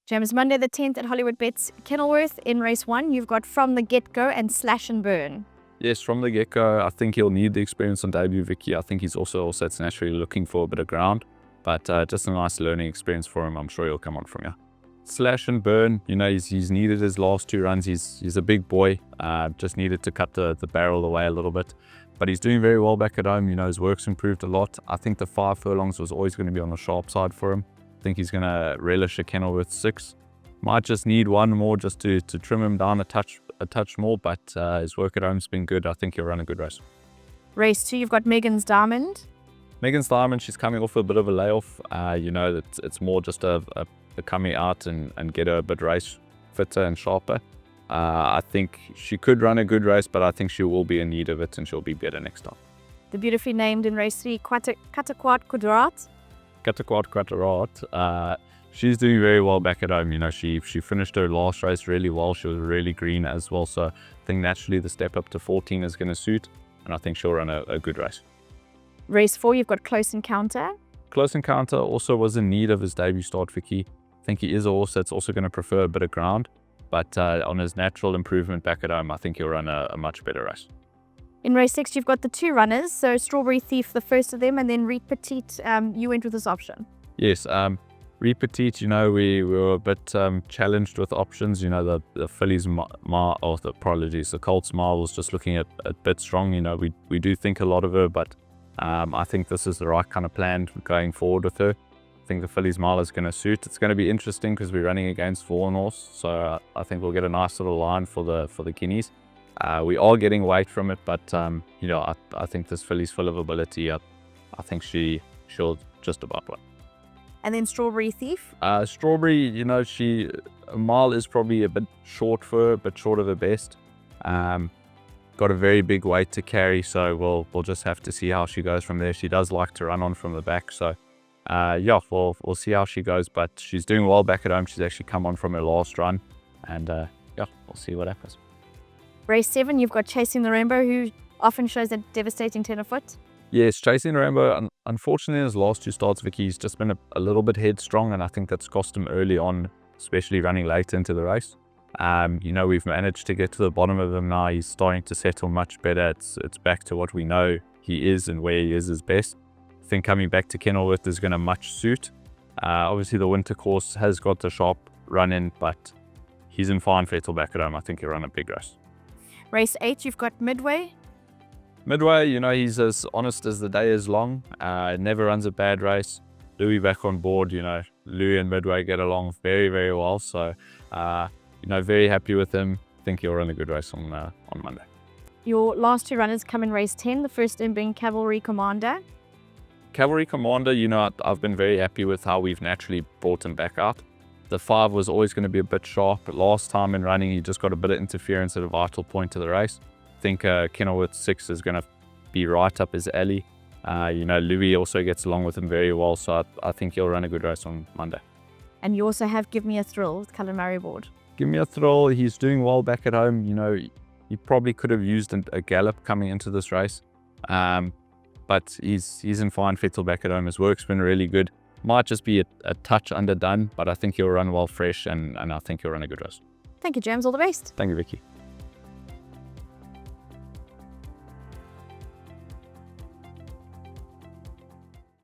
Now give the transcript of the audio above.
James, Monday the 10th at Hollywoodbets Kenilworth in race 1. You've got From the Get-Go and Slash and Burn. Yes, From the get-go, I think he'll need the experience on debut, Vicky. I think he's also it's naturally looking for a bit of ground, but just a nice learning experience for him. I'm sure he'll come on from here. Slash and Burn, he's needed his last 2 runs. He's a big boy, just needed to cut the barrel away a little bit, but he's doing very well back at home. His work's improved a lot. I think the 5 furlongs was always going to be on the sharp side for him. I think he's going to relish a Kenilworth 6. Might just need one more just to trim him down a touch more, but his work at home's been good. I think he'll run a good race. Race 2, you've got Megan's Diamond. Megan's Diamond, she's coming off a bit of a layoff. It's more just a coming out and get her a bit race fitter and sharper. I think she could run a good race, but I think she will be in need of it and she'll be better next time. The beautifully named in race 3, Katakwat Kudrat. Katakwat Kudrat. She's doing very well back at home. She finished her last race really well. She was really green as well. So I think naturally the step up to 14 is going to suit. And I think she'll run a good race. Race 4, you've got Close Encounter. Close Encounter also was in need of his debut start, Vicky. I think he is a horse that's also going to prefer a bit of ground. But on his natural improvement back at home, I think he'll run a much better race. In race 6, you've got the 2 runners. So Strawberry Thief, the first of them, and then Reed Petite. You went with this option. Yes. Reed Petite, we were a bit challenged with options. The fillies, the Colts Mile was just looking at a bit strong. We do think a lot of her, but I think this is the right kind of plan going forward with her. I think the fillies Mile is going to suit. It's going to be interesting because we're running against Vaughan horse, so I think we'll get a nice little line for the guineas. We are getting weight from it, but I think this filly's full of ability. I think she'll just about win. And then Strawberry Thief? Strawberry, Mile is probably a bit short for her, a bit short of her best. Got a very big weight to carry, so we'll just have to see how she goes from there. She does like to run on from the back, so we'll see how she goes. But she's doing well back at home. She's actually come on from her last run, and we'll see what happens. Race 7, you've got Chasing the Rainbow, who often shows a devastating tenor foot. Yes, Chasing the Rainbow, unfortunately in his last 2 starts, Vicky, he's just been a little bit headstrong, and I think that's cost him early on, especially running late into the race. We've managed to get to the bottom of him now. He's starting to settle much better. It's back to what we know he is and where he is his best. I think coming back to Kenilworth is going to much suit. Obviously the winter course has got the sharp run in, but he's in fine fettle back at home. I think he'll run a big race. Race 8, you've got Midway. Midway, he's as honest as the day is long. Never runs a bad race. Louis back on board, Louis and Midway get along very, very well. So, very happy with him. I think he'll run a good race on Monday. Your last 2 runners come in race 10, the first in being Cavalry Commander. Cavalry Commander, I've been very happy with how we've naturally brought him back out. The 5 was always going to be a bit sharp, but last time in running, he just got a bit of interference at a vital point of the race. I think Kenilworth 6 is going to be right up his alley. Louis also gets along with him very well, so I think he'll run a good race on Monday. And you also have Give Me a Thrill with Cullen Murray board. Give Me a Thrill, he's doing well back at home. He probably could have used a gallop coming into this race, but he's in fine fettle back at home. His work's been really good. Might just be a touch underdone, but I think he'll run well fresh, and I think he'll run a good race. Thank you, James. All the best. Thank you, Vicky.